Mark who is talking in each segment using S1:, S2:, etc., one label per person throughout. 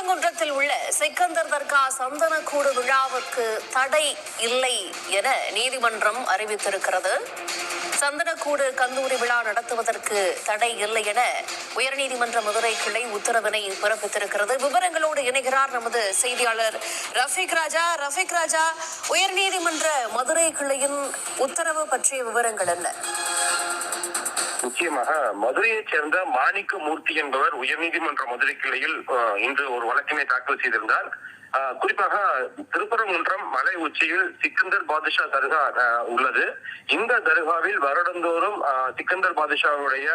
S1: திருப்பரங்குன்றத்தில் உள்ள சிக்கந்தர் தர்கா சந்தனக்கூடு விழாவுக்கு தடை இல்லை என நீதிமன்றம் அறிவித்திருக்கிறது. சந்தனக்கூடு கந்தூரி விழா நடத்துவதற்கு தடை இல்லை என உயர்நீதிமன்ற மதுரை கிளை உத்தரவினை பிறப்பித்திருக்கிறது. விவரங்களோடு இணைகிறார் நமது செய்தியாளர் ரஃபீக் ராஜா. உயர்நீதிமன்ற மதுரை கிளையின் உத்தரவு பற்றிய விவரங்கள் என்ன?
S2: நிச்சயமாக மதுரையைச் சேர்ந்த மாணிக்கமூர்த்தி என்பவர் உயர்நீதிமன்ற மதுரை கிளையில் இன்று ஒரு வழக்கினை தாக்கல் செய்திருந்தார். குறிப்பாக திருப்பரங்குன்றம் மலை உச்சியில் சிக்கந்தர் பாதுஷா தர்கா உள்ளது. இந்த தர்காவில் வருடந்தோறும் சிக்கந்தர் பாதுஷாவுடைய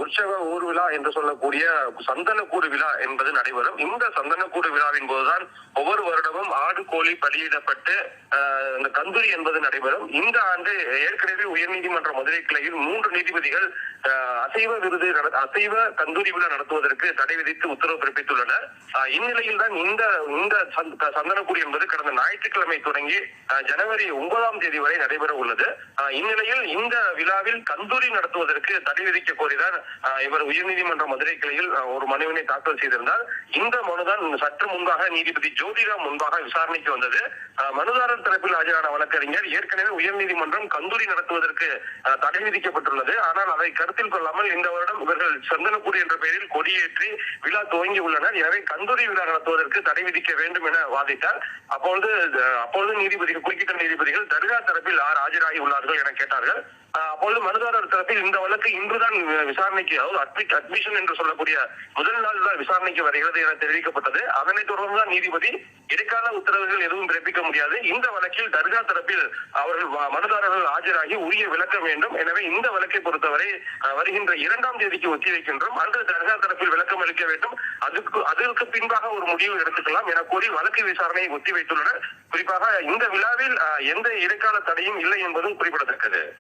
S2: உற்சவ ஊர்விழா என்று சொல்லக்கூடிய சந்தனக்கூடு விழா என்பது நடைபெறும். இந்த சந்தனக்கூடு விழாவின் போதுதான் ஒவ்வொரு வருடமும் ஆடு கோழி பலியிடப்பட்டு இந்த கந்தூரி என்பது நடைபெறும். இந்த ஆண்டு ஏற்கனவே உயர்நீதிமன்ற மதுரை கிளையில் 3 நீதிபதிகள் அசைவ கந்தூரி விழா நடத்துவதற்கு தடை விதித்து உத்தரவு பிறப்பித்துள்ளனர். இந்நிலையில் தான் இந்த சந்தனக்கூடு என்பது கடந்த ஞாயிற்றுக்கிழமை தொடங்கி ஜனவரி 9ஆம் தேதி வரை நடைபெற உள்ளது. இந்நிலையில் இந்த விழாவில் கந்தூரி நடத்துவதற்கு தடை விதிக்க கோரிதான் இவர் உயர்நீதிமன்ற மதுரை கிளையில் ஒரு மனுவினை தாக்கல் செய்திருந்தார். இந்த மனுதான் சற்று முன்பாக நீதிபதி ஜோதிராம் முன்பாக விசாரணைக்கு வந்தது. மனுதாரர் தரப்பில் ஆஜரான வழக்கறிஞர் ஏற்கனவே உயர்நீதிமன்றம் கந்தூரி நடத்துவதற்கு தடை விதிக்கப்பட்டுள்ளது. ஆனால் அதை கருத்தில் கொள்ளாமல் இந்த வருடம் இவர்கள் சந்தனக்கூடு என்ற பெயரில் கொடியேற்றி விழா துவங்கி உள்ளனர். எனவே கந்தூரி விழா நடத்துவதற்கு தடை விதிக்க வேண்டும் என வாதிட்டார். அப்பொழுது நீதிபதிகள் குறுக்கிட்ட நீதிபதிகள் தர்கா தரப்பில் யார் ஆஜராகி உள்ளார்கள் என கேட்டார்கள். அப்பொழுது மனுதாரர் தரப்பில் இந்த வழக்கு இன்றுதான் விசாரணைக்கு, அதாவது அட்மிஷன் என்று சொல்லக்கூடிய முதல் நாள் தான் விசாரணைக்கு வருகிறது என தெரிவிக்கப்பட்டது. அதனைத் தொடர்ந்துதான் நீதிபதி இடைக்கால உத்தரவுகள் எதுவும் பிறப்பிக்க முடியாது, இந்த வழக்கில் தர்கா தரப்பில் அவர்கள் மனுதாரர்கள் ஆஜராகி உரிய விளக்கம் வேண்டும். எனவே இந்த வழக்கை பொறுத்தவரை வருகின்ற 2ஆம் தேதிக்கு ஒத்திவைக்கின்றோம். அன்று தர்கா தரப்பில் விளக்கம் அளிக்க வேண்டும். அதற்கு பின்பாக ஒரு முடிவு எடுத்துக்கலாம் என கூறி வழக்கு விசாரணையை ஒத்திவைத்துள்ளனர். குறிப்பாக இந்த விழாவில் எந்த இடைக்கால தடையும் இல்லை என்பதும் குறிப்பிடத்தக்கது.